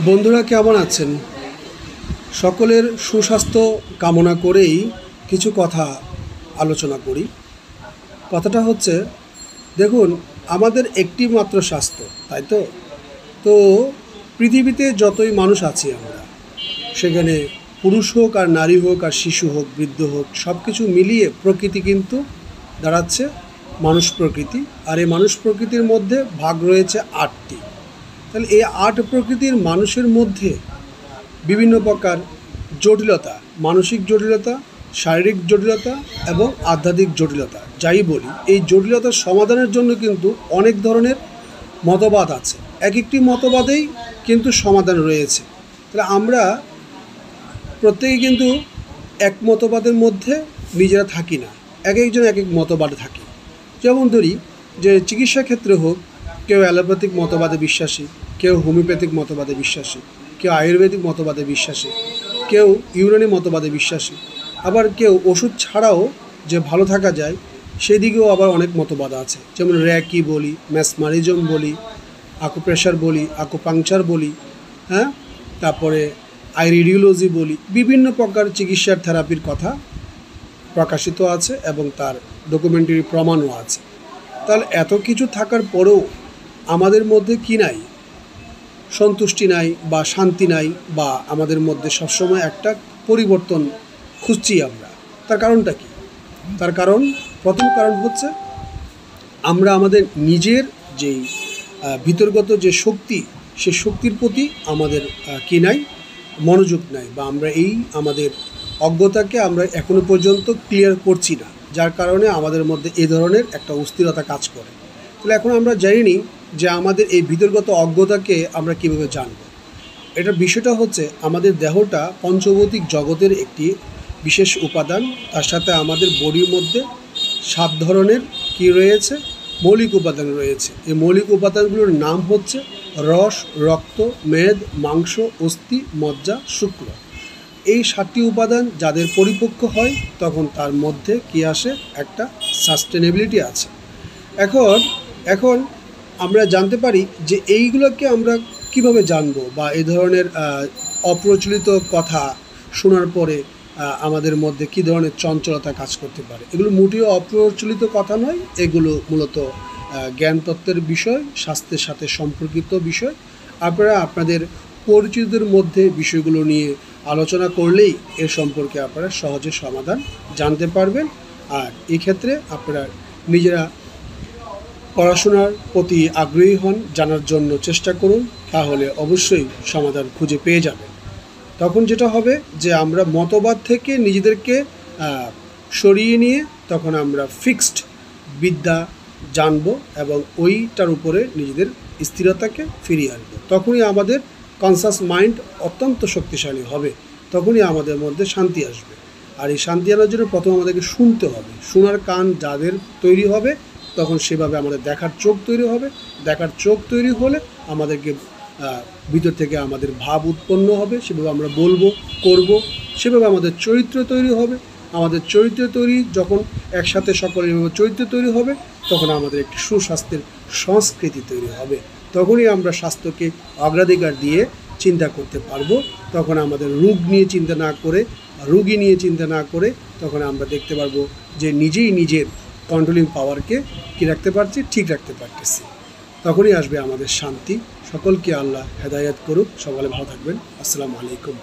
বন্ধুরা কেমন আছেন? সকলের সুস্বাস্থ্য কামনা করেই কিছু কথা আলোচনা করি। কথাটা হচ্ছে, দেখুন, আমাদের একটি মাত্র স্বাস্থ্য, তাই তো? তো পৃথিবীতে যতই মানুষ আছি আমরা, সেখানে পুরুষ হোক আর নারী হোক আর শিশু হোক বৃদ্ধ হোক, সব কিছু মিলিয়ে প্রকৃতি কিন্তু দাঁড়াচ্ছে মানুষ প্রকৃতি। আর এই মানুষ প্রকৃতির মধ্যে ভাগ রয়েছে ৮টি। তাহলে এই ৮ প্রকৃতির মানুষের মধ্যে বিভিন্ন প্রকার জটিলতা, মানসিক জটিলতা, শারীরিক জটিলতা এবং আধ্যাত্মিক জটিলতা যাই বলি, এই জটিলতার সমাধানের জন্য কিন্তু অনেক ধরনের মতবাদ আছে। এক একটি মতবাদেই কিন্তু সমাধান রয়েছে। তাহলে আমরা প্রত্যেকে কিন্তু এক মতবাদের মধ্যে নিজেরা থাকি না, এক একজন এক এক মতবাদে থাকি। যেমন ধরি যে চিকিৎসা ক্ষেত্রে হোক, কেউ অ্যালোপ্যাথিক মতবাদে বিশ্বাসী, কেউ হোমিওপ্যাথিক মতবাদে বিশ্বাসী, কেউ আয়ুর্বেদিক মতবাদে বিশ্বাসী, কেউ ইউনানি মতবাদে বিশ্বাসী, আবার কেউ ওষুধ ছাড়াও যে ভালো থাকা যায় সেদিকেও আবার অনেক মতবাদ আছে। যেমন র্যাকি বলি, ম্যাসমারিজম বলি, আকুপ্রেশার বলি, আকুপাংচার বলি, হ্যাঁ, তারপরে আইরিডিওলজি বলি, বিভিন্ন প্রকার চিকিৎসার থেরাপির কথা প্রকাশিত আছে এবং তার ডকুমেন্টারি প্রমাণও আছে। তাহলে এত কিছু থাকার পরেও আমাদের মধ্যে কি নাই? সন্তুষ্টি নাই বা শান্তি নাই, বা আমাদের মধ্যে সবসময় একটা পরিবর্তন খুঁজছি আমরা। তার কারণটা কি? তার কারণ, প্রথম কারণ হচ্ছে আমরা আমাদের নিজের যেই ভিতরগত যে শক্তি, সে শক্তির প্রতি আমাদের কি নাই? মনোযোগ নাই, বা আমরা এই আমাদের অজ্ঞতাকে আমরা এখনো পর্যন্ত ক্লিয়ার করছি না, যার কারণে আমাদের মধ্যে এই ধরনের একটা অস্থিরতা কাজ করে। তাহলে এখন আমরা জানি যে আমাদের এই ভিতরগত অজ্ঞতাকে আমরা কীভাবে জানব। এটার বিষয়টা হচ্ছে, আমাদের দেহটা পঞ্চভৌতিক জগতের একটি বিশেষ উপাদান। তার সাথে আমাদের বডির মধ্যে 7 ধরনের কি রয়েছে? মৌলিক উপাদান রয়েছে। এই মৌলিক উপাদানগুলোর নাম হচ্ছে রস, রক্ত, মেদ, মাংস, অস্থি, মজ্জা, শুক্র। এই 7টি উপাদান যাদের পরিপক্ক হয়, তখন তার মধ্যে কি আসে? একটা সাস্টেনেবিলিটি আছে। এখন আমরা জানতে পারি যে এইগুলোকে আমরা কিভাবে জানবো, বা এই ধরনের অপ্রচলিত কথা শোনার পরে আমাদের মধ্যে কী ধরনের চঞ্চলতা কাজ করতে পারে। এগুলো মোটেও অপ্রচলিত কথা নয়, এগুলো মূলত জ্ঞানতত্ত্বের বিষয়, স্বাস্থ্যের সাথে সম্পর্কিত বিষয়। আপনারা আপনাদের পরিচিতদের মধ্যে বিষয়গুলো নিয়ে আলোচনা করলেই এর সম্পর্কে আপনারা সহজে সমাধান জানতে পারবেন। আর এই ক্ষেত্রে আপনারা নিজেরা পড়াশোনার প্রতি আগ্রহী হন, জানার জন্য চেষ্টা করুন, তাহলে অবশ্যই সমাধান খুঁজে পেয়ে যাবেন। তখন যেটা হবে যে আমরা মতবাদ থেকে নিজেদেরকে সরিয়ে নিয়ে তখন আমরা ফিক্সড বিদ্যা জানব এবং ওইটার উপরে নিজেদের স্থিরতাকে ফিরিয়ে আনব। তখনই আমাদের কনসাস মাইন্ড অত্যন্ত শক্তিশালী হবে, তখনই আমাদের মধ্যে শান্তি আসবে। আর এই শান্তি আনার জন্য প্রথম আমাদেরকে শুনতে হবে। শোনার কান যাদের তৈরি হবে, তখন সেভাবে আমাদের দেখার চোখ তৈরি হবে। দেখার চোখ তৈরি হলে আমাদেরকে ভিতর থেকে আমাদের ভাব উৎপন্ন হবে, সেভাবে আমরা বলবো, করব, সেভাবে আমাদের চরিত্র তৈরি হবে। আমাদের চরিত্র তৈরি যখন একসাথে সকলের চরিত্র তৈরি হবে, তখন আমাদের একটি সুস্বাস্থ্যের সংস্কৃতি তৈরি হবে। তখনই আমরা স্বাস্থ্যকে অগ্রাধিকার দিয়ে চিন্তা করতে পারবো। তখন আমাদের রোগ নিয়ে চিন্তা না করে, রোগী নিয়ে চিন্তা না করে, তখন আমরা দেখতে পারবো যে নিজেই নিজের কন্ট্রোলিং পাওয়ারকে কী রাখতে পারছি, ঠিক রাখতে পারতেছি। তখনই আসবে আমাদের শান্তি। সকলকে আল্লাহ হেদায়েত করুক। সকলে ভালো থাকবেন। আসসালামু আলাইকুম।